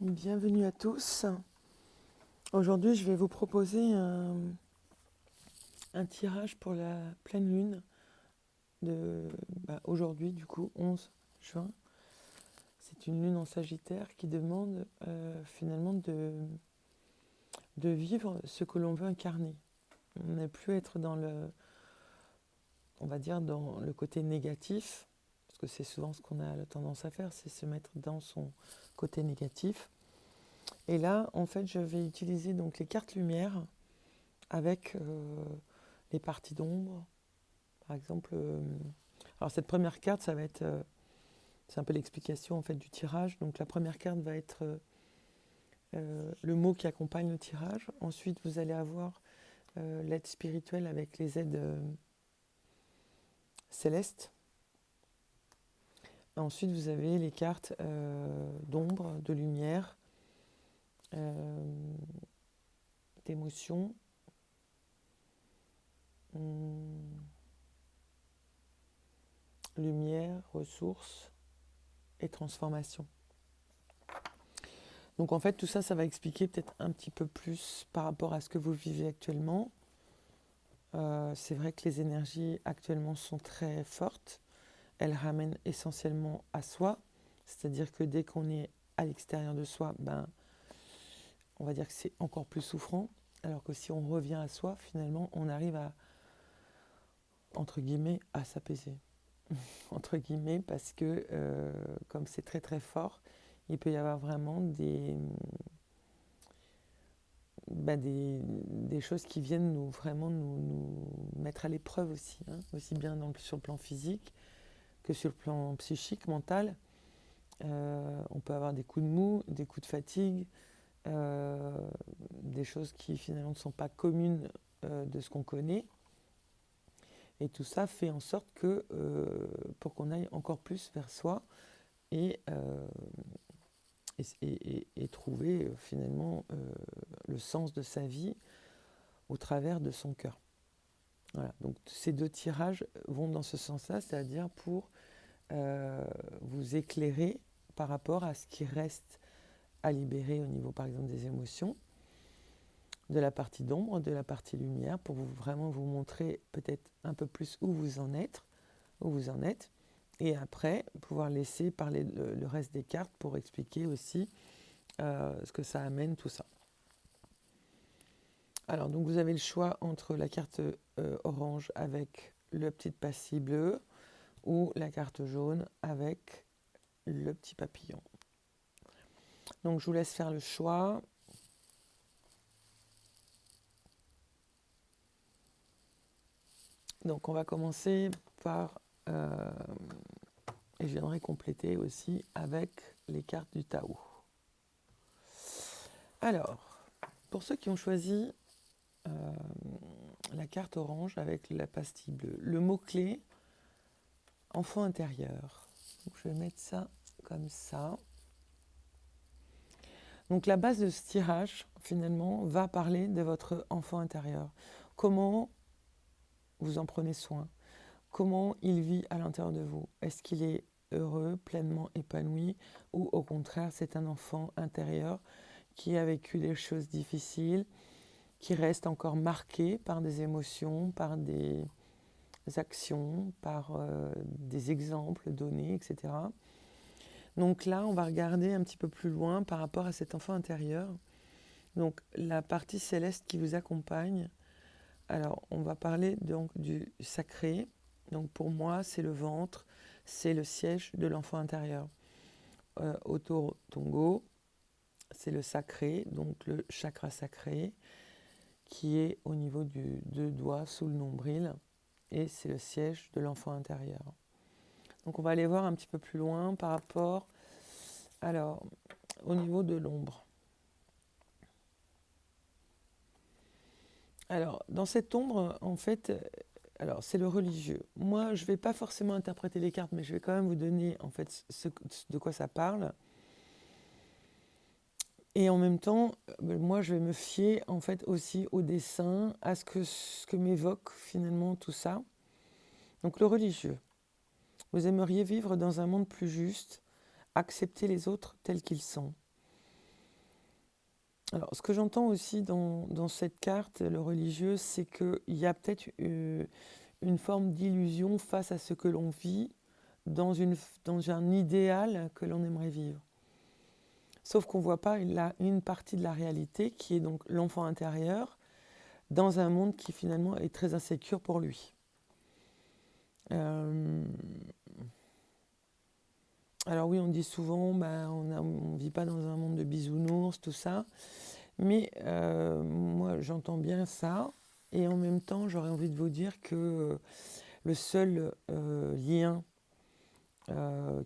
Bienvenue à tous. Aujourd'hui, je vais vous proposer un tirage pour la pleine lune de aujourd'hui, du coup, 11 juin. C'est une lune en Sagittaire qui demande finalement de vivre ce que l'on veut incarner. On n'est plus être dans on va dire, dans le côté négatif, parce que c'est souvent ce qu'on a la tendance à faire, c'est se mettre dans son côté négatif. Et là, en fait, je vais utiliser donc les cartes lumière avec les parties d'ombre. Par exemple, alors cette première carte, ça va être, c'est un peu l'explication en fait du tirage. Donc la première carte va être le mot qui accompagne le tirage. Ensuite, vous allez avoir l'aide spirituelle avec les aides célestes. Ensuite, vous avez les cartes d'ombre, de lumière, d'émotion, lumière, ressources et transformation. Donc en fait, tout ça, ça va expliquer peut-être un petit peu plus par rapport à ce que vous vivez actuellement. C'est vrai que les énergies actuellement sont très fortes. Elles ramènent essentiellement à soi. C'est-à-dire que dès qu'on est à l'extérieur de soi, on va dire que c'est encore plus souffrant. Alors que si on revient à soi, finalement, on arrive à, entre guillemets, à s'apaiser. Entre guillemets, parce que comme c'est très très fort, il peut y avoir vraiment des choses qui viennent nous mettre à l'épreuve aussi, hein, aussi bien sur le plan physique que sur le plan psychique, mental. On peut avoir des coups de mou, des coups de fatigue, des choses qui finalement ne sont pas communes de ce qu'on connaît. Et tout ça fait en sorte que pour qu'on aille encore plus vers soi et, et trouver finalement le sens de sa vie au travers de son cœur. Voilà. Donc ces deux tirages vont dans ce sens-là, c'est-à-dire pour vous éclairer par rapport à ce qui reste à libérer au niveau par exemple des émotions, de la partie d'ombre, de la partie lumière, pour vraiment vous montrer peut-être un peu plus où vous en êtes, et après pouvoir laisser parler le reste des cartes pour expliquer aussi ce que ça amène tout ça. Alors donc vous avez le choix entre la carte orange avec le petit pastille bleu ou la carte jaune avec le petit papillon. Donc je vous laisse faire le choix. Donc on va commencer par, et je viendrai compléter aussi avec les cartes du Tao. Alors, pour ceux qui ont choisi la carte orange avec la pastille bleue, le mot-clé enfant intérieur. Donc, je vais mettre ça comme ça. Donc la base de ce tirage, finalement, va parler de votre enfant intérieur. Comment vous en prenez soin? Comment il vit à l'intérieur de vous? Est-ce qu'il est heureux, pleinement épanoui, ou au contraire, c'est un enfant intérieur qui a vécu des choses difficiles, qui reste encore marqué par des émotions, par des actions, par des exemples donnés, etc. Donc là, on va regarder un petit peu plus loin par rapport à cet enfant intérieur. Donc la partie céleste qui vous accompagne. Alors, on va parler donc du sacré. Donc pour moi, c'est le ventre, c'est le siège de l'enfant intérieur. Oto Tongo, c'est le sacré, donc le chakra sacré, qui est au niveau du 2 doigts sous le nombril, et c'est le siège de l'enfant intérieur. Donc on va aller voir un petit peu plus loin par rapport, alors, au niveau de l'ombre. Alors, dans cette ombre, en fait, alors c'est le religieux. Moi, je ne vais pas forcément interpréter les cartes, mais je vais quand même vous donner en fait de quoi ça parle. Et en même temps, moi, je vais me fier en fait aussi au dessin, à ce que m'évoque finalement tout ça. Donc le religieux. Vous aimeriez vivre dans un monde plus juste, accepter les autres tels qu'ils sont. Alors, ce que j'entends aussi dans cette carte, le religieux, c'est qu'il y a peut-être une forme d'illusion face à ce que l'on vit dans un idéal que l'on aimerait vivre. Sauf qu'on ne voit pas une partie de la réalité qui est donc l'enfant intérieur dans un monde qui finalement est très insécure pour lui. Alors oui, on dit souvent, on ne vit pas dans un monde de bisounours, tout ça. Mais moi, j'entends bien ça. Et en même temps, j'aurais envie de vous dire que le seul lien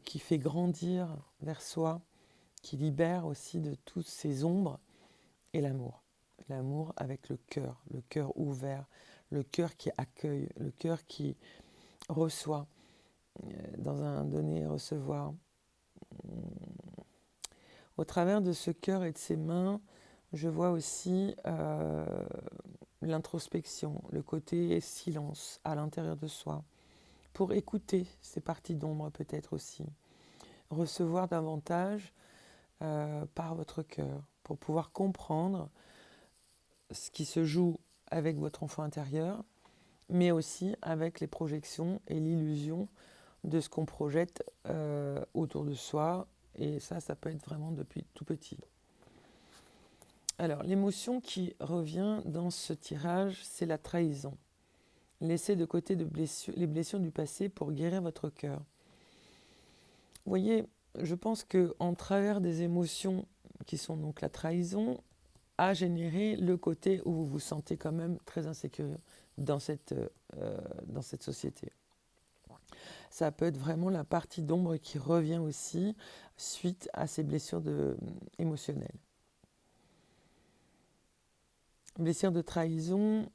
qui fait grandir vers soi, qui libère aussi de toutes ces ombres, est l'amour. L'amour avec le cœur ouvert, le cœur qui accueille, le cœur qui reçoit, dans un donner et recevoir. Au travers de ce cœur et de ses mains, je vois aussi l'introspection, le côté silence à l'intérieur de soi, pour écouter ces parties d'ombre peut-être aussi, recevoir davantage par votre cœur, pour pouvoir comprendre ce qui se joue avec votre enfant intérieur, mais aussi avec les projections et l'illusion de ce qu'on projette autour de soi, et ça peut être vraiment depuis tout petit. Alors, l'émotion qui revient dans ce tirage, c'est la trahison. Laissez de côté les blessures du passé pour guérir votre cœur. Vous voyez, je pense qu'en travers des émotions qui sont donc la trahison, a généré le côté où vous vous sentez quand même très insécure dans cette société. Ça peut être vraiment la partie d'ombre qui revient aussi suite à ces blessures émotionnelles. Blessure de trahison,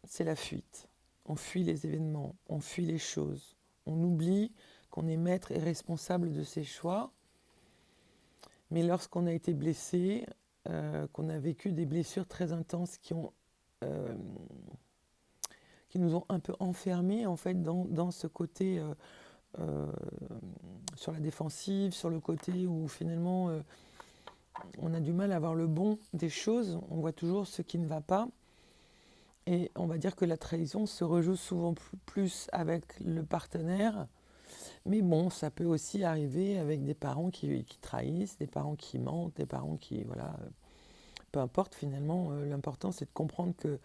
c'est la fuite. On fuit les événements, on fuit les choses. On oublie qu'on est maître et responsable de ses choix. Mais lorsqu'on a été blessé, qu'on a vécu des blessures très intenses qui nous ont un peu enfermés en fait dans ce côté sur la défensive, sur le côté où finalement on a du mal à voir le bon des choses, on voit toujours ce qui ne va pas. Et on va dire que la trahison se rejoue souvent plus avec le partenaire. Mais bon, ça peut aussi arriver avec des parents qui trahissent, des parents qui mentent, des parents qui... Voilà, peu importe finalement, l'important c'est de comprendre que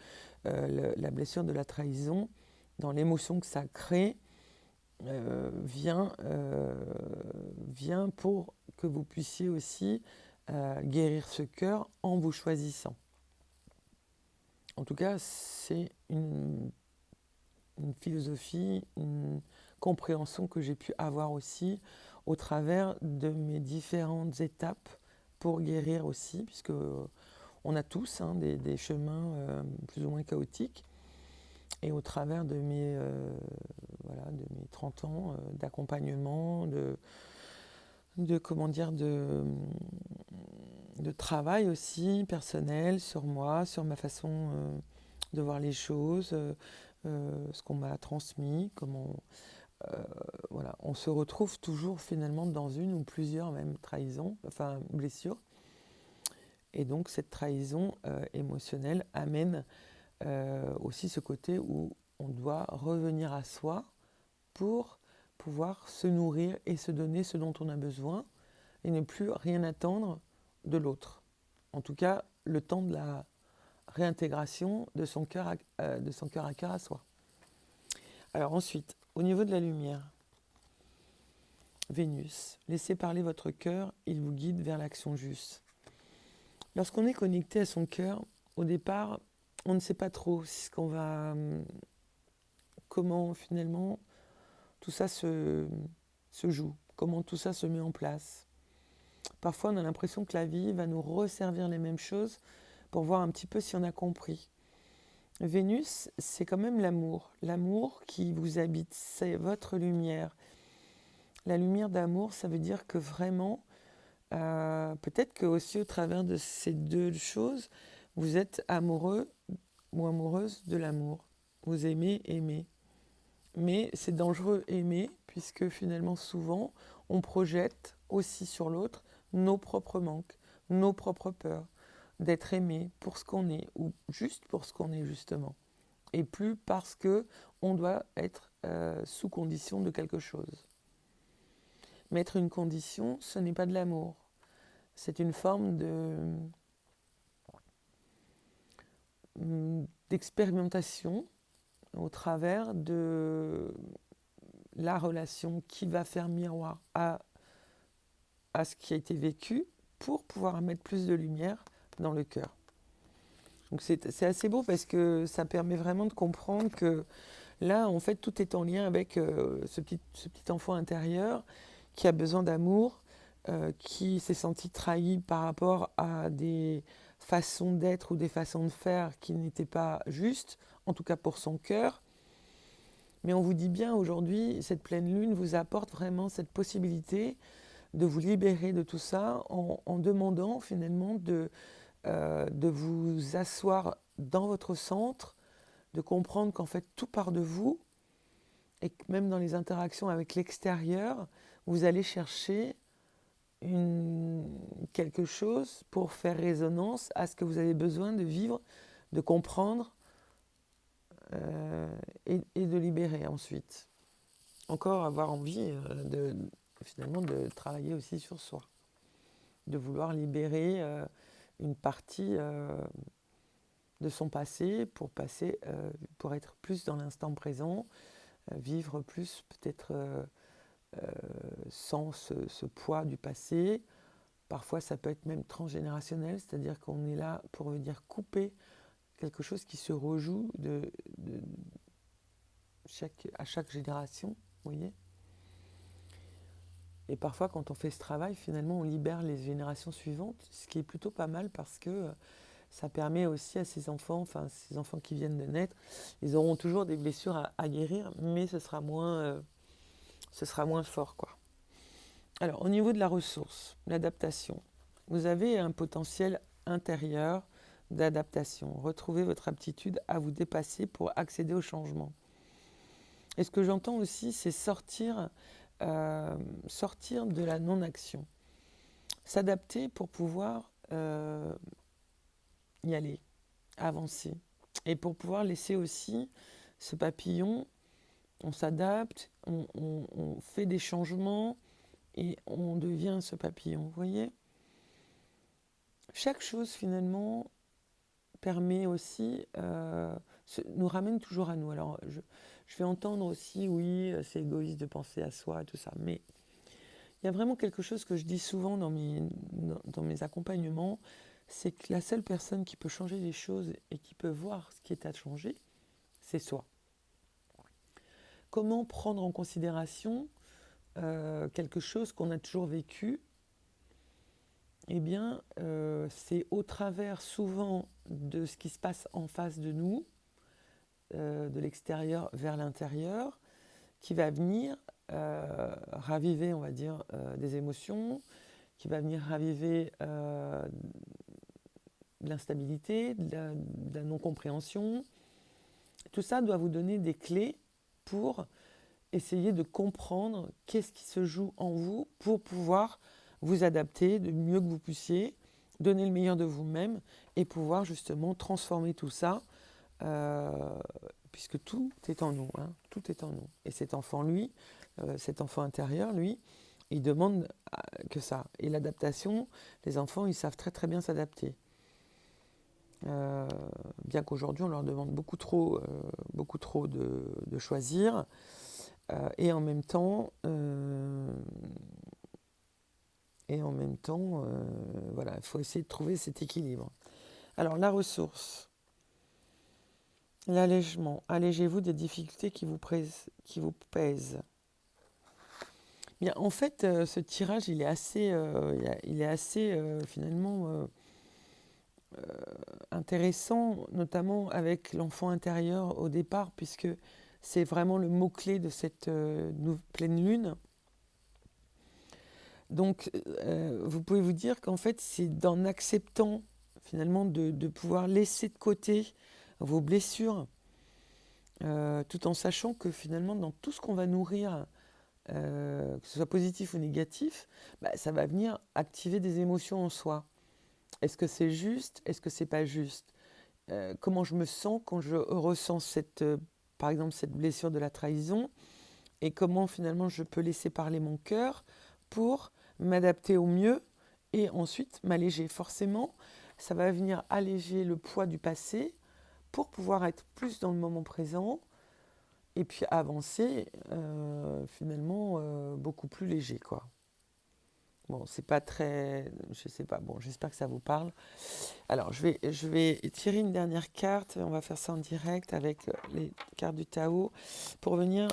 la blessure de la trahison, dans l'émotion que ça crée, vient pour que vous puissiez aussi guérir ce cœur en vous choisissant. En tout cas, c'est une philosophie, une compréhension que j'ai pu avoir aussi au travers de mes différentes étapes pour guérir aussi, puisque on a tous des chemins plus ou moins chaotiques. Et au travers de mes 30 ans d'accompagnement, de travail aussi personnel sur moi, sur ma façon de voir les choses, ce qu'on m'a transmis, on se retrouve toujours finalement dans une ou plusieurs même trahisons, blessures. Et donc cette trahison émotionnelle amène aussi ce côté où on doit revenir à soi pour pouvoir se nourrir et se donner ce dont on a besoin et ne plus rien attendre de l'autre. En tout cas, le temps de la réintégration de son cœur à cœur à soi. Alors ensuite, au niveau de la lumière, Vénus, laissez parler votre cœur, il vous guide vers l'action juste. Lorsqu'on est connecté à son cœur, au départ, on ne sait pas trop comment finalement tout ça se joue, comment tout ça se met en place. Parfois, on a l'impression que la vie va nous resservir les mêmes choses pour voir un petit peu si on a compris. Vénus, c'est quand même l'amour qui vous habite, c'est votre lumière. La lumière d'amour, ça veut dire que vraiment, peut-être que aussi au travers de ces deux choses, vous êtes amoureux ou amoureuse de l'amour. Vous aimez aimer. Mais c'est dangereux aimer, puisque finalement souvent, on projette aussi sur l'autre nos propres manques, nos propres peurs, d'être aimé pour ce qu'on est, ou juste pour ce qu'on est justement, et plus parce que on doit être sous condition de quelque chose. Mettre une condition, ce n'est pas de l'amour. C'est une forme d'expérimentation au travers de la relation qui va faire miroir à ce qui a été vécu pour pouvoir mettre plus de lumière dans le cœur. Donc c'est assez beau parce que ça permet vraiment de comprendre que là, en fait, tout est en lien avec ce petit enfant intérieur qui a besoin d'amour, qui s'est senti trahi par rapport à des façons d'être ou des façons de faire qui n'étaient pas justes, en tout cas pour son cœur. Mais on vous dit bien aujourd'hui, cette pleine lune vous apporte vraiment cette possibilité de vous libérer de tout ça en demandant finalement de vous asseoir dans votre centre, de comprendre qu'en fait tout part de vous et que même dans les interactions avec l'extérieur, vous allez chercher quelque chose pour faire résonance à ce que vous avez besoin de vivre, de comprendre et de libérer ensuite. Encore avoir envie finalement de travailler aussi sur soi, de vouloir libérer une partie de son passé pour être plus dans l'instant présent, vivre plus peut-être sans ce poids du passé. Parfois ça peut être même transgénérationnel, c'est-à-dire qu'on est là pour venir couper quelque chose qui se rejoue à chaque génération, vous voyez. Et parfois, quand on fait ce travail, finalement, on libère les générations suivantes, ce qui est plutôt pas mal parce que ça permet aussi à ces enfants qui viennent de naître, ils auront toujours des blessures à guérir, mais ce sera moins fort, quoi. Alors, au niveau de la ressource, l'adaptation, vous avez un potentiel intérieur d'adaptation. Retrouvez votre aptitude à vous dépasser pour accéder au changement. Et ce que j'entends aussi, c'est sortir de la non-action. S'adapter pour pouvoir y aller, avancer. Et pour pouvoir laisser aussi ce papillon, on s'adapte, on fait des changements et on devient ce papillon. Vous voyez ? Chaque chose finalement permet aussi, nous ramène toujours à nous. Alors je vais entendre aussi, oui, c'est égoïste de penser à soi et tout ça, mais il y a vraiment quelque chose que je dis souvent dans mes accompagnements, c'est que la seule personne qui peut changer les choses et qui peut voir ce qui est à changer, c'est soi. Comment prendre en considération quelque chose qu'on a toujours vécu ? Eh bien, c'est au travers souvent de ce qui se passe en face de nous, de l'extérieur vers l'intérieur, qui va venir raviver, on va dire, des émotions, qui va venir raviver de l'instabilité, de la non-compréhension. Tout ça doit vous donner des clés pour essayer de comprendre qu'est-ce qui se joue en vous pour pouvoir vous adapter de mieux que vous puissiez, donner le meilleur de vous-même et pouvoir justement transformer tout ça, puisque tout est en nous, hein, tout est en nous. Et cet enfant, lui, cet enfant intérieur, lui, il demande que ça. Et l'adaptation, les enfants, ils savent très très bien s'adapter. Bien qu'aujourd'hui, on leur demande beaucoup trop de choisir. Et en même temps, voilà, il faut essayer de trouver cet équilibre. Alors, la ressource, l'allègement. Allégez-vous des difficultés qui vous pèsent. Bien, en fait, ce tirage, il est assez finalement intéressant, notamment avec l'enfant intérieur au départ, puisque c'est vraiment le mot-clé de cette pleine lune. Donc, vous pouvez vous dire qu'en fait, c'est en acceptant finalement de pouvoir laisser de côté vos blessures, tout en sachant que finalement, dans tout ce qu'on va nourrir, que ce soit positif ou négatif, ça va venir activer des émotions en soi. Est-ce que c'est juste? Est-ce que c'est pas juste? Comment je me sens quand je ressens par exemple, cette blessure de la trahison? Et comment finalement je peux laisser parler mon cœur pour m'adapter au mieux et ensuite m'alléger. Forcément, ça va venir alléger le poids du passé pour pouvoir être plus dans le moment présent et puis avancer finalement beaucoup plus léger, quoi. Bon, c'est pas très... Je sais pas, bon, j'espère que ça vous parle. Alors, je vais tirer une dernière carte. On va faire ça en direct avec les cartes du Tao pour venir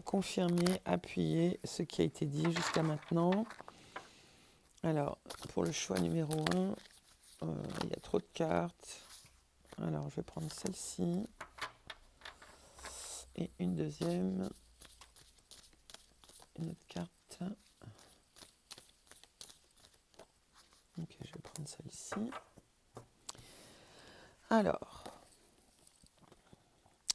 confirmer, appuyer ce qui a été dit jusqu'à maintenant. Alors, pour le choix numéro 1, il y a trop de cartes. Alors, je vais prendre celle-ci et une deuxième. Une autre carte. Ok, je vais prendre celle-ci. Alors,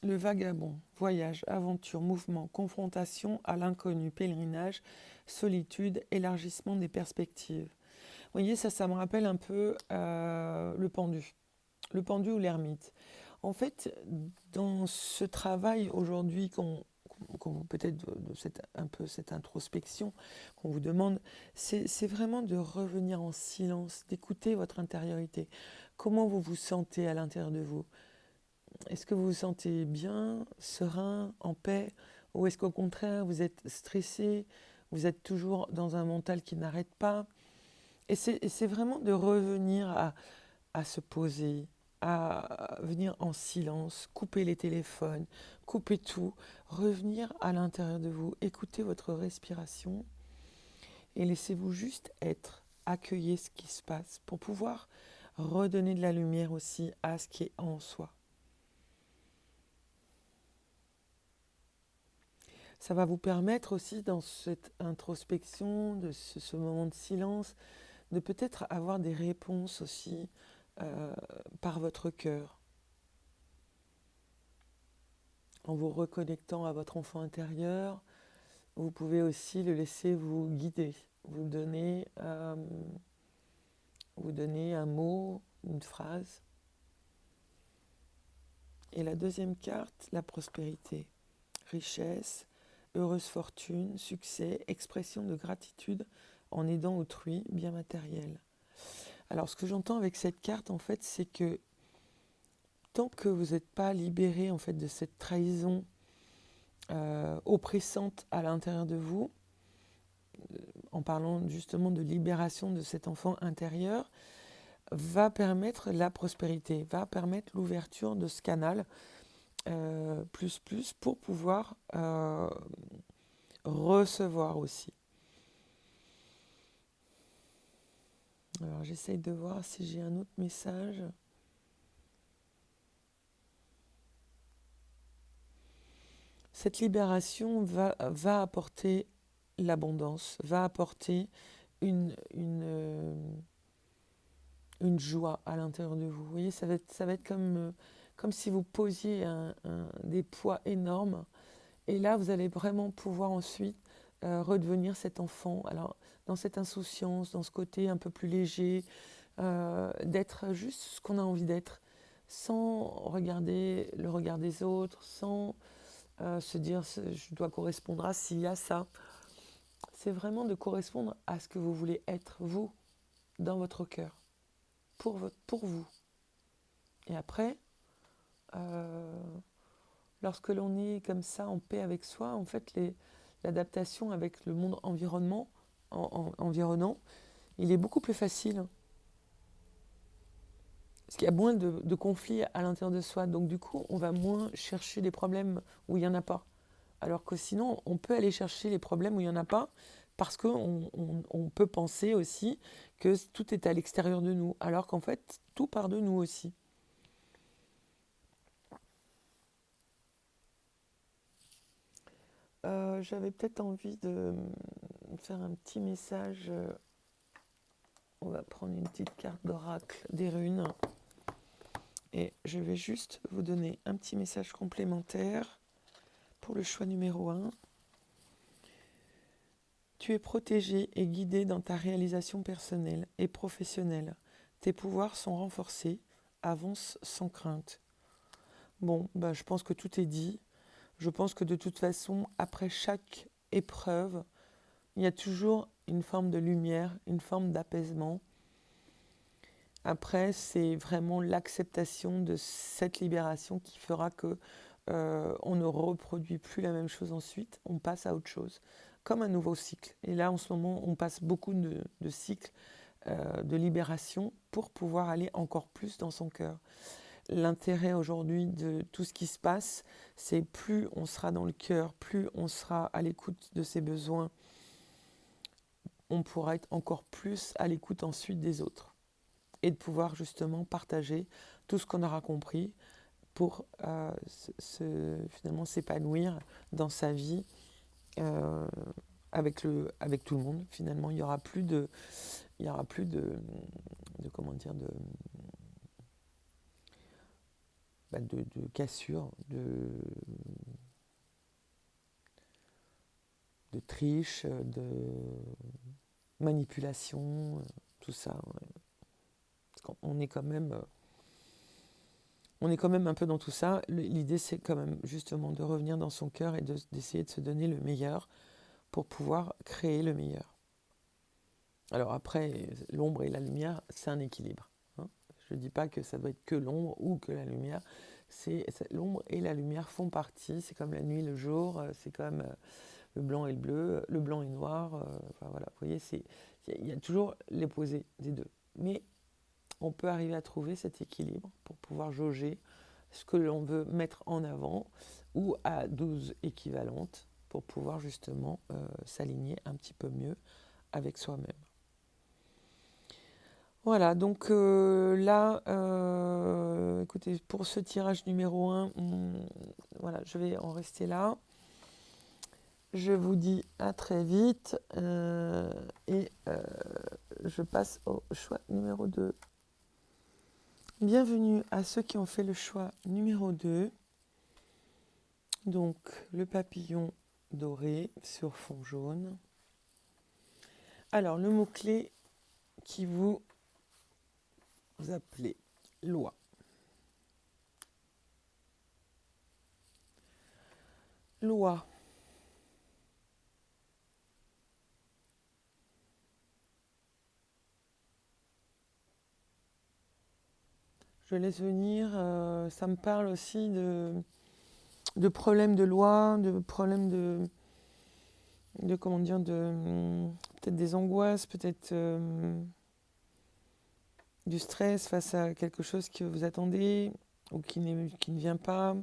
le vagabond, voyage, aventure, mouvement, confrontation à l'inconnu, pèlerinage, solitude, élargissement des perspectives. Vous voyez, ça me rappelle un peu le pendu ou l'ermite. En fait, dans ce travail aujourd'hui peut-être un peu cette introspection qu'on vous demande, c'est vraiment de revenir en silence, d'écouter votre intériorité. Comment vous vous sentez à l'intérieur de vous? Est-ce que vous vous sentez bien, serein, en paix? Ou est-ce qu'au contraire, vous êtes stressé, vous êtes toujours dans un mental qui n'arrête pas? Et c'est vraiment de revenir à se poser, à venir en silence, couper les téléphones, couper tout, revenir à l'intérieur de vous, écoutez votre respiration et laissez-vous juste être, accueillez ce qui se passe pour pouvoir redonner de la lumière aussi à ce qui est en soi. Ça va vous permettre aussi dans cette introspection, de ce moment de silence, de peut-être avoir des réponses aussi par votre cœur, en vous reconnectant à votre enfant intérieur. Vous pouvez aussi le laisser vous guider, vous donner un mot, une phrase. Et la deuxième carte, la prospérité, richesse, heureuse fortune, succès, expression de gratitude en aidant autrui, bien matériel. Alors ce que j'entends avec cette carte, en fait, c'est que tant que vous n'êtes pas libéré en fait, de cette trahison oppressante à l'intérieur de vous, en parlant justement de libération de cet enfant intérieur, va permettre la prospérité, va permettre l'ouverture de ce canal plus pour pouvoir recevoir aussi. Alors j'essaye de voir si j'ai un autre message. Cette libération va apporter l'abondance, va apporter une joie à l'intérieur de vous. Vous voyez, ça va être comme si vous posiez des poids énormes. Et là, vous allez vraiment pouvoir ensuite redevenir cet enfant. Alors, dans cette insouciance, dans ce côté un peu plus léger, d'être juste ce qu'on a envie d'être, sans regarder le regard des autres, sans se dire je dois correspondre à ci, à ça. C'est vraiment de correspondre à ce que vous voulez être, vous, dans votre cœur, pour vous. Et après, lorsque l'on est comme ça en paix avec soi, en fait, l'adaptation avec le monde environnant, il est beaucoup plus facile. Parce qu'il y a moins de conflits à l'intérieur de soi. Donc du coup, on va moins chercher des problèmes où il n'y en a pas. Alors que sinon, on peut aller chercher les problèmes où il n'y en a pas, parce qu'on peut penser aussi que tout est à l'extérieur de nous, alors qu'en fait, tout part de nous aussi. J'avais peut-être envie de faire un petit message. On va prendre une petite carte d'oracle des runes. Et je vais juste vous donner un petit message complémentaire pour le choix numéro 1. Tu es protégé et guidé dans ta réalisation personnelle et professionnelle. tes pouvoirs sont renforcés, avance sans crainte. Bon, je pense que tout est dit. Je pense que de toute façon, après chaque épreuve, il y a toujours une forme de lumière, une forme d'apaisement. Après, c'est vraiment l'acceptation de cette libération qui fera que on ne reproduit plus la même chose ensuite, on passe à autre chose, comme un nouveau cycle. Et là, en ce moment, on passe beaucoup de cycles de libération pour pouvoir aller encore plus dans son cœur. L'intérêt aujourd'hui de tout ce qui se passe, c'est plus on sera dans le cœur, plus on sera à l'écoute de ses besoins, on pourra être encore plus à l'écoute ensuite des autres. Et de pouvoir justement partager tout ce qu'on aura compris pour finalement s'épanouir dans sa vie avec tout le monde. Finalement, il n'y aura plus de comment dire, de cassure, de triche, de manipulation, tout ça. Ouais. Parce qu'on est quand même un peu dans tout ça. L'idée, c'est quand même justement de revenir dans son cœur et d'essayer de se donner le meilleur pour pouvoir créer le meilleur. Alors après, l'ombre et la lumière, c'est un équilibre. Hein. Je ne dis pas que ça doit être que l'ombre ou que la lumière. L'ombre et la lumière font partie. C'est comme la nuit, le jour. C'est comme le blanc et le bleu. Le blanc et le noir. Enfin voilà, vous voyez, il y a toujours l'opposé des deux. Mais on peut arriver à trouver cet équilibre pour pouvoir jauger ce que l'on veut mettre en avant ou à doses équivalentes pour pouvoir justement s'aligner un petit peu mieux avec soi-même. Voilà, donc là, écoutez, pour ce tirage numéro 1, voilà, je vais en rester là. Je vous dis à très vite et je passe au choix numéro 2. Bienvenue à ceux qui ont fait le choix numéro 2. Donc, le papillon doré sur fond jaune. Alors, le mot-clé qui vous appelez loi. Loi. Je laisse venir, ça me parle aussi de problèmes de loi, de problèmes de comment dire, peut-être des angoisses, peut-être du stress face à quelque chose que vous attendez ou qui ne vient pas.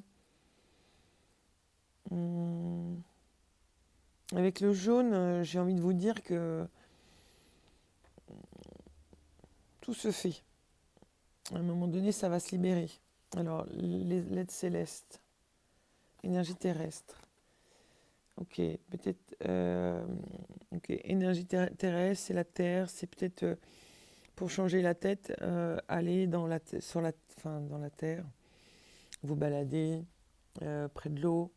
Avec le jaune, j'ai envie de vous dire que tout se fait. À un moment donné, ça va se libérer. Alors, les lettres célestes, énergie terrestre. Ok, peut-être. Ok, énergie terrestre, c'est la terre, c'est peut-être pour changer la tête, aller dans la terre, vous balader près de l'eau,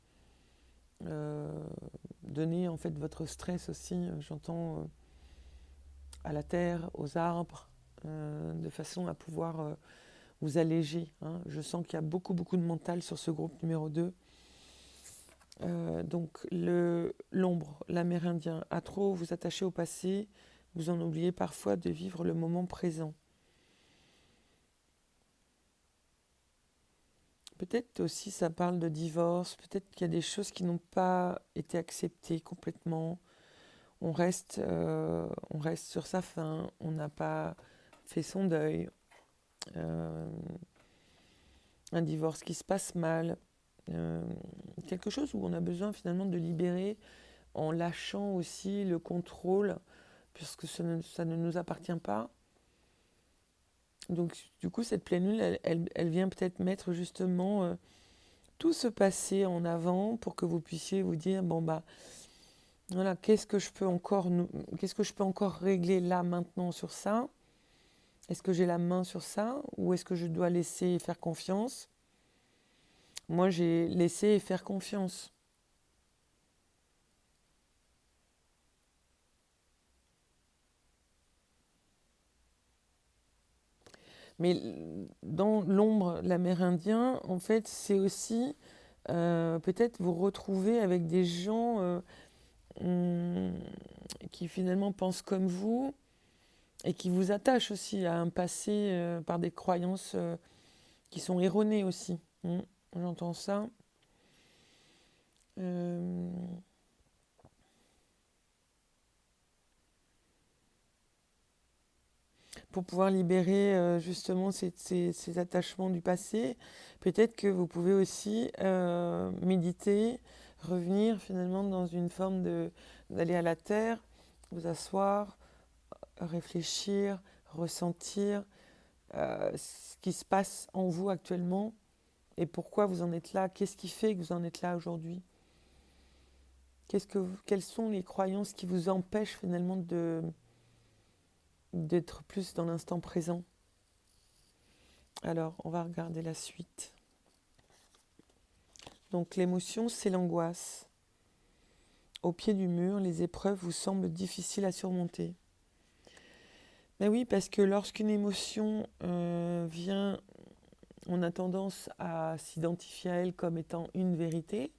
donner en fait votre stress aussi, j'entends, à la terre, aux arbres, de façon à pouvoir vous alléger. Hein. Je sens qu'il y a beaucoup de mental sur ce groupe numéro 2. Donc l'ombre, l'amérindien, à trop vous attacher au passé, vous en oubliez parfois de vivre le moment présent. Peut-être aussi ça parle de divorce, peut-être qu'il y a des choses qui n'ont pas été acceptées complètement. On reste sur sa faim, on n'a pas fait son deuil. Un divorce qui se passe mal. Quelque chose où on a besoin finalement de libérer en lâchant aussi le contrôle, puisque ça ne nous appartient pas. Donc du coup, cette pleine lune, elle vient peut-être mettre justement tout ce passé en avant pour que vous puissiez vous dire, voilà, qu'est-ce que je peux encore régler là maintenant sur ça? Est-ce que j'ai la main sur ça ou est-ce que je dois laisser faire confiance? Moi, j'ai laissé faire confiance. Mais dans l'ombre l'amérindien, en fait, c'est aussi peut-être vous retrouver avec des gens hum, qui finalement pensent comme vous et qui vous attachent aussi à un passé par des croyances qui sont erronées aussi. J'entends ça. Euh, pour pouvoir libérer justement ces attachements du passé, peut-être que vous pouvez aussi méditer, revenir finalement dans une forme d'aller à la terre, vous asseoir, réfléchir, ressentir ce qui se passe en vous actuellement et pourquoi vous en êtes là, qu'est-ce qui fait que vous en êtes là aujourd'hui. Quelles sont les croyances qui vous empêchent finalement d'être plus dans l'instant présent. Alors, on va regarder la suite. Donc, l'émotion, c'est l'angoisse. Au pied du mur, les épreuves vous semblent difficiles à surmonter. Mais oui, parce que lorsqu'une émotion vient, on a tendance à s'identifier à elle comme étant une vérité.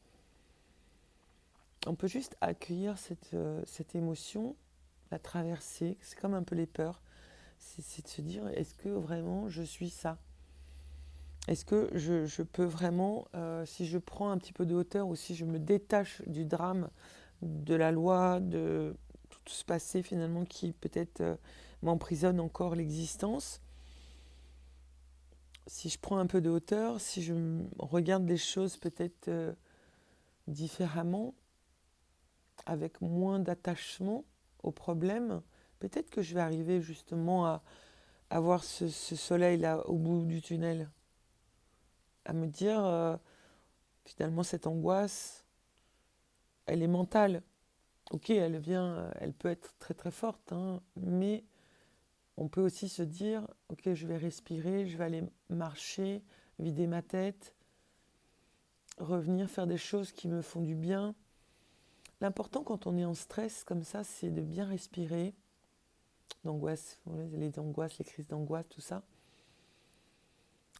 On peut juste accueillir cette émotion, la traverser. C'est comme un peu les peurs. C'est de se dire, est-ce que vraiment je suis ça ? Est-ce que je peux vraiment, si je prends un petit peu de hauteur ou si je me détache du drame, de la loi, de tout ce passé finalement qui peut-être m'emprisonne encore l'existence, si je prends un peu de hauteur, si je regarde les choses peut-être différemment, avec moins d'attachement au problème, peut-être que je vais arriver justement à voir ce soleil-là au bout du tunnel, à me dire finalement cette angoisse, elle est mentale. Ok, elle peut être très très forte, hein, mais on peut aussi se dire, ok, je vais respirer, je vais aller marcher, vider ma tête, revenir faire des choses qui me font du bien. L'important quand on est en stress comme ça, c'est de bien respirer, d'angoisse, les angoisses, les crises d'angoisse, tout ça.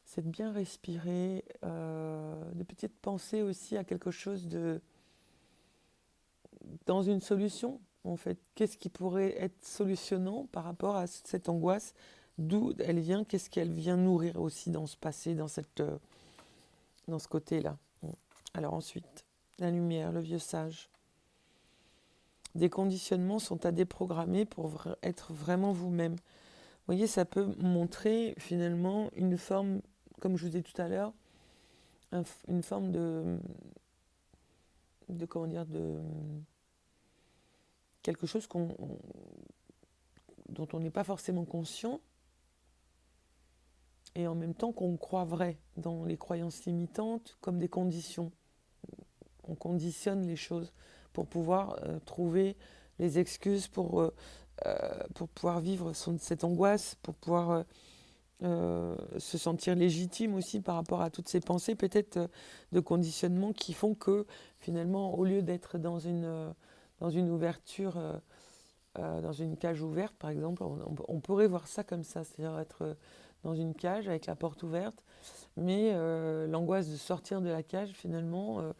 C'est de bien respirer, de peut-être penser aussi à quelque chose dans une solution, en fait. Qu'est-ce qui pourrait être solutionnant par rapport à cette angoisse? D'où elle vient? Qu'est-ce qu'elle vient nourrir aussi dans ce passé, dans ce côté-là? Alors ensuite, la lumière, le vieux sage. Des conditionnements sont à déprogrammer pour être vraiment vous-même. Vous voyez, ça peut montrer finalement une forme, comme je vous disais tout à l'heure, une forme comment dire, de quelque chose dont on n'est pas forcément conscient et en même temps qu'on croit vrai dans les croyances limitantes comme des conditions. On conditionne les choses pour pouvoir trouver les excuses pour pouvoir vivre cette angoisse, pour pouvoir se sentir légitime aussi par rapport à toutes ces pensées peut-être de conditionnement qui font que finalement au lieu d'être dans une ouverture dans une cage ouverte, par exemple, on pourrait voir ça comme ça, c'est-à-dire être dans une cage avec la porte ouverte, mais l'angoisse de sortir de la cage, finalement,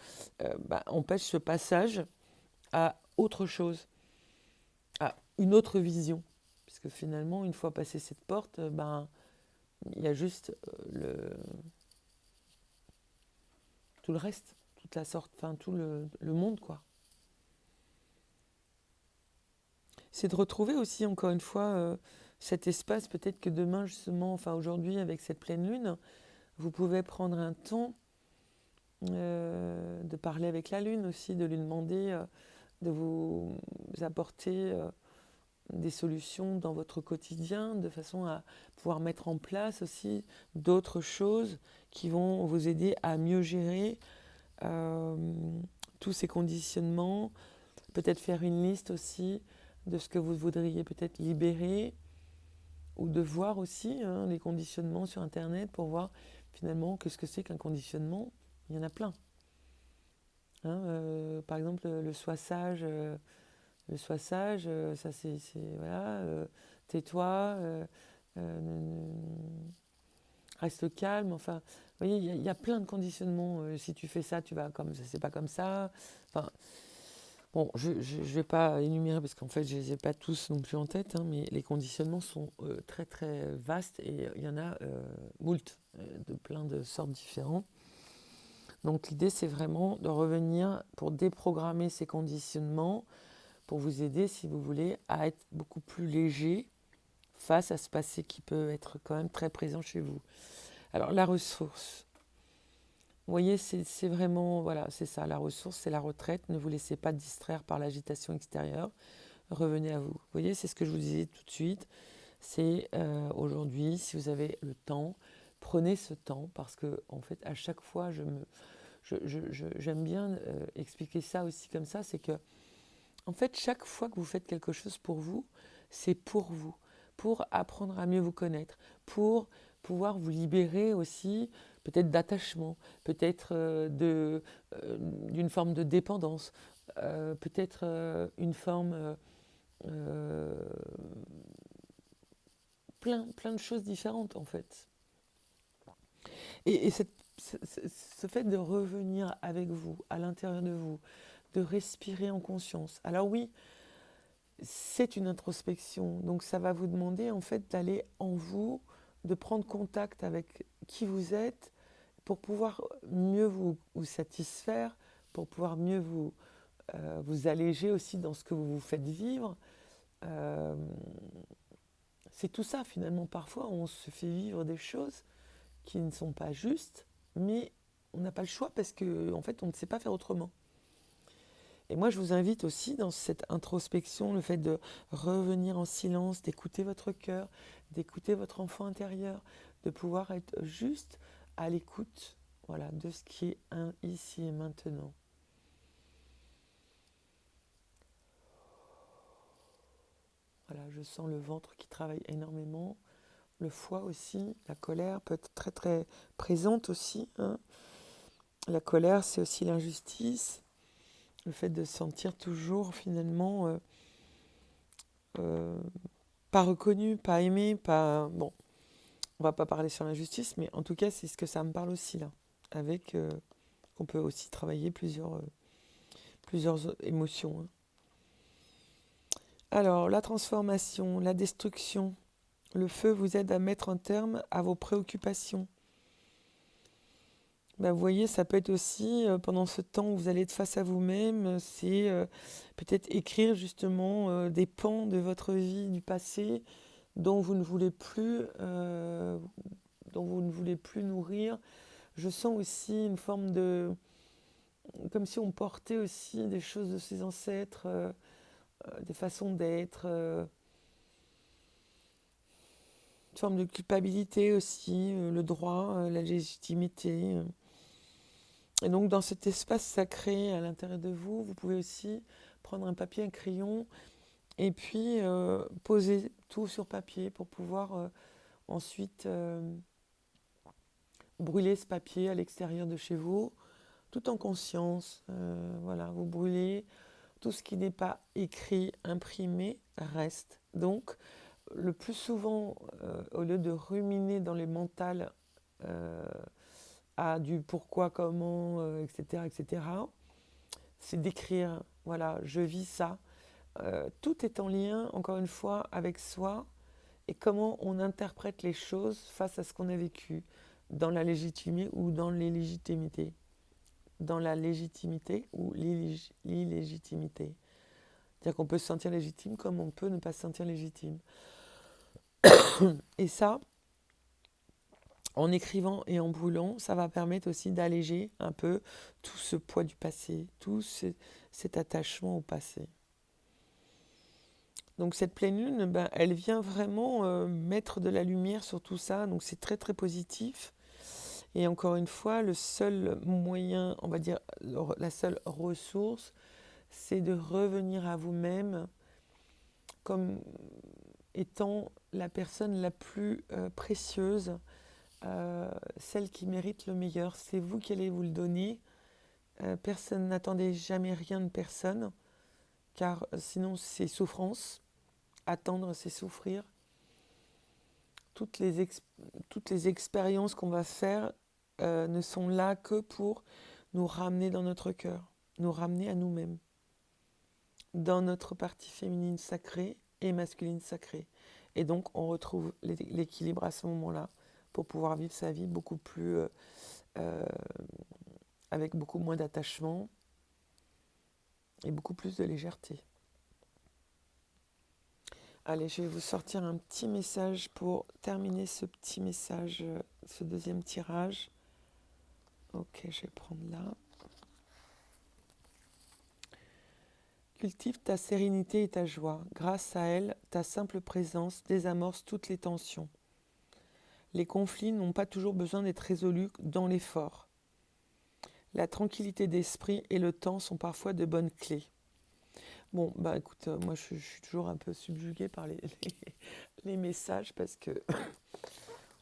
empêche ce passage à autre chose, à une autre vision. Puisque finalement, une fois passé cette porte, il y a juste tout le reste, toute la sorte, enfin tout le monde, quoi. C'est de retrouver aussi, encore une fois, cet espace, peut-être que demain, justement, enfin aujourd'hui, avec cette pleine lune, vous pouvez prendre un temps de parler avec la lune aussi, de lui demander de vous apporter des solutions dans votre quotidien, de façon à pouvoir mettre en place aussi d'autres choses qui vont vous aider à mieux gérer tous ces conditionnements, peut-être faire une liste aussi de ce que vous voudriez peut-être libérer, ou de voir aussi les conditionnements sur Internet pour voir finalement qu'est-ce que c'est qu'un conditionnement. Il y en a plein. Par exemple, le sois sage, ça c'est voilà, tais-toi, reste calme. Enfin, vous voyez, il y a plein de conditionnements. Si tu fais ça, tu vas comme ça, c'est pas comme ça. Enfin, bon, je ne vais pas énumérer parce qu'en fait, je ne les ai pas tous non plus en tête, hein, mais les conditionnements sont très très vastes et il y en a moult, de plein de sortes différentes. Donc l'idée, c'est vraiment de revenir pour déprogrammer ces conditionnements, pour vous aider, si vous voulez, à être beaucoup plus léger face à ce passé qui peut être quand même très présent chez vous. Alors la ressource, vous voyez, c'est vraiment, voilà, c'est ça, la ressource, c'est la retraite. Ne vous laissez pas distraire par l'agitation extérieure. Revenez à vous. Vous voyez, c'est ce que je vous disais tout de suite. C'est aujourd'hui, si vous avez le temps, prenez ce temps parce que, en fait, à chaque fois, j'aime bien expliquer ça aussi comme ça, c'est que, en fait, chaque fois que vous faites quelque chose pour vous, c'est pour vous, pour apprendre à mieux vous connaître, pour pouvoir vous libérer aussi peut-être d'attachement, peut-être d'une forme de dépendance, peut-être une forme... plein de choses différentes en fait. Et ce fait de revenir avec vous, à l'intérieur de vous, de respirer en conscience. Alors oui, c'est une introspection, donc ça va vous demander en fait d'aller en vous, de prendre contact avec qui vous êtes pour pouvoir mieux vous satisfaire, pour pouvoir mieux vous alléger aussi dans ce que vous vous faites vivre. Euh, c'est tout ça finalement. Parfois, on se fait vivre des choses qui ne sont pas justes, mais on n'a pas le choix parce qu'en en fait, on ne sait pas faire autrement. Et moi, je vous invite aussi dans cette introspection, le fait de revenir en silence, d'écouter votre cœur, d'écouter votre enfant intérieur, de pouvoir être juste à l'écoute, voilà, de ce qui est ici et maintenant. Voilà, je sens le ventre qui travaille énormément, le foie aussi, la colère peut être très très présente aussi, hein. La colère, c'est aussi l'injustice, le fait de se sentir toujours finalement euh, pas reconnu, pas aimé, pas... Bon, on va pas parler sur l'injustice, mais en tout cas, c'est ce que ça me parle aussi là, avec qu'on peut aussi travailler plusieurs émotions, hein. Alors, la transformation, la destruction, le feu vous aide à mettre un terme à vos préoccupations. Ben, vous voyez, ça peut être aussi, pendant ce temps où vous allez être face à vous-même, c'est peut-être écrire justement des pans de votre vie du passé dont vous ne voulez plus, dont vous ne voulez plus nourrir. Je sens aussi une forme de... comme si on portait aussi des choses de ses ancêtres, des façons d'être, une forme de culpabilité aussi, le droit, la légitimité. Et donc dans cet espace sacré à l'intérieur de vous, vous pouvez aussi prendre un papier, un crayon, et puis poser tout sur papier pour pouvoir ensuite brûler ce papier à l'extérieur de chez vous, tout en conscience. Voilà, vous brûlez tout ce qui n'est pas écrit, imprimé, reste. Donc, le plus souvent, au lieu de ruminer dans les mentales à du pourquoi, comment, etc., etc., c'est d'écrire, voilà, je vis ça. Tout est en lien, encore une fois, avec soi et comment on interprète les choses face à ce qu'on a vécu, dans la légitimité ou dans l'illégitimité. Dans la légitimité ou l'illégitimité. C'est-à-dire qu'on peut se sentir légitime comme on peut ne pas se sentir légitime. Et ça, en écrivant et en brûlant, ça va permettre aussi d'alléger un peu tout ce poids du passé, cet attachement au passé. Donc cette pleine lune, ben, elle vient vraiment mettre de la lumière sur tout ça, donc c'est très très positif. Et encore une fois, le seul moyen, on va dire la seule ressource, c'est de revenir à vous-même comme étant la personne la plus précieuse, celle qui mérite le meilleur. C'est vous qui allez vous le donner. Personne n'attendait jamais rien de personne, car sinon c'est souffrance. Attendre, c'est souffrir. toutes toutes les expériences qu'on va faire ne sont là que pour nous ramener dans notre cœur, nous ramener à nous-mêmes, dans notre partie féminine sacrée et masculine sacrée. Et donc, on retrouve l'équilibre à ce moment-là pour pouvoir vivre sa vie beaucoup plus, avec beaucoup moins d'attachement et beaucoup plus de légèreté. Allez, je vais vous sortir un petit message pour terminer ce petit message, ce deuxième tirage. Ok, je vais prendre là. Cultive ta sérénité et ta joie. Grâce à elle, ta simple présence désamorce toutes les tensions. Les conflits n'ont pas toujours besoin d'être résolus dans l'effort. La tranquillité d'esprit et le temps sont parfois de bonnes clés. Bon, bah écoute, moi je suis toujours un peu subjuguée par les messages parce que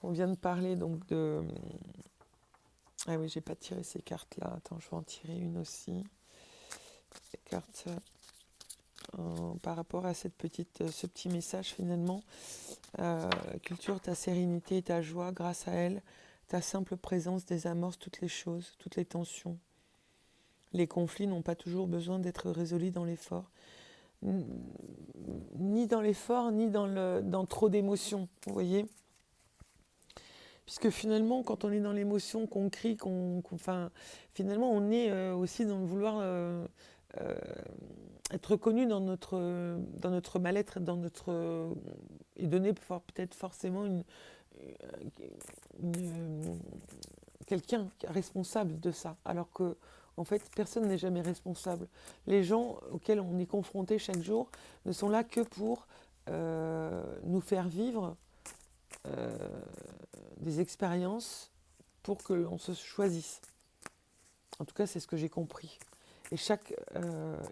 on vient de parler donc de... Ah oui, j'ai pas tiré ces cartes-là. Attends, je vais en tirer une aussi. Les cartes par rapport à ce petit message finalement. Culture ta sérénité et ta joie. Grâce à elle, ta simple présence désamorce toutes les choses, toutes les tensions. Les conflits n'ont pas toujours besoin d'être résolus dans l'effort. Ni dans l'effort, ni dans trop d'émotions, vous voyez ? Puisque finalement, quand on est dans l'émotion, qu'on crie, finalement, on est aussi dans le vouloir être reconnu dans notre mal-être, et donner peut-être forcément quelqu'un responsable de ça. Alors que, en fait, personne n'est jamais responsable. Les gens auxquels on est confronté chaque jour ne sont là que pour nous faire vivre des expériences pour que l'on se choisisse. En tout cas, c'est ce que j'ai compris. Et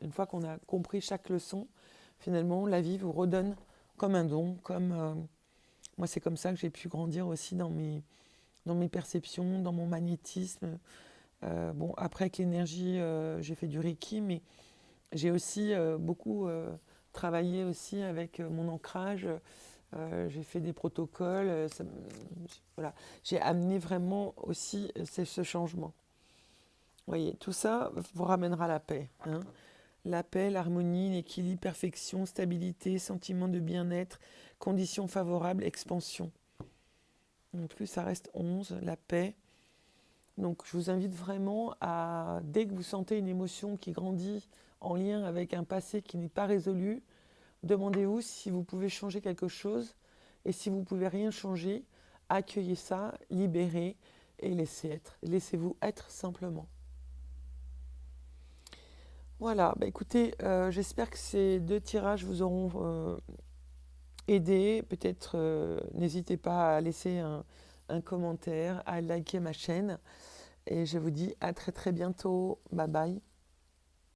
une fois qu'on a compris chaque leçon, finalement, la vie vous redonne comme un don, moi, c'est comme ça que j'ai pu grandir aussi dans mes perceptions, dans mon magnétisme. Après, avec l'énergie, j'ai fait du Reiki, mais j'ai aussi beaucoup travaillé aussi avec mon ancrage. J'ai fait des protocoles. Voilà. J'ai amené vraiment aussi ce changement. Vous voyez, tout ça vous ramènera la paix. Hein. La paix, l'harmonie, l'équilibre, perfection, stabilité, sentiment de bien-être, conditions favorables, expansion. En plus, ça reste 11, la paix. Donc, je vous invite vraiment à, dès que vous sentez une émotion qui grandit en lien avec un passé qui n'est pas résolu, demandez-vous si vous pouvez changer quelque chose. Et si vous ne pouvez rien changer, accueillez ça, libérez et laissez être. Laissez-vous être simplement. Voilà, écoutez, j'espère que ces 2 tirages vous auront aidé. Peut-être n'hésitez pas à laisser un commentaire, à liker ma chaîne. Et je vous dis à très très bientôt. Bye bye.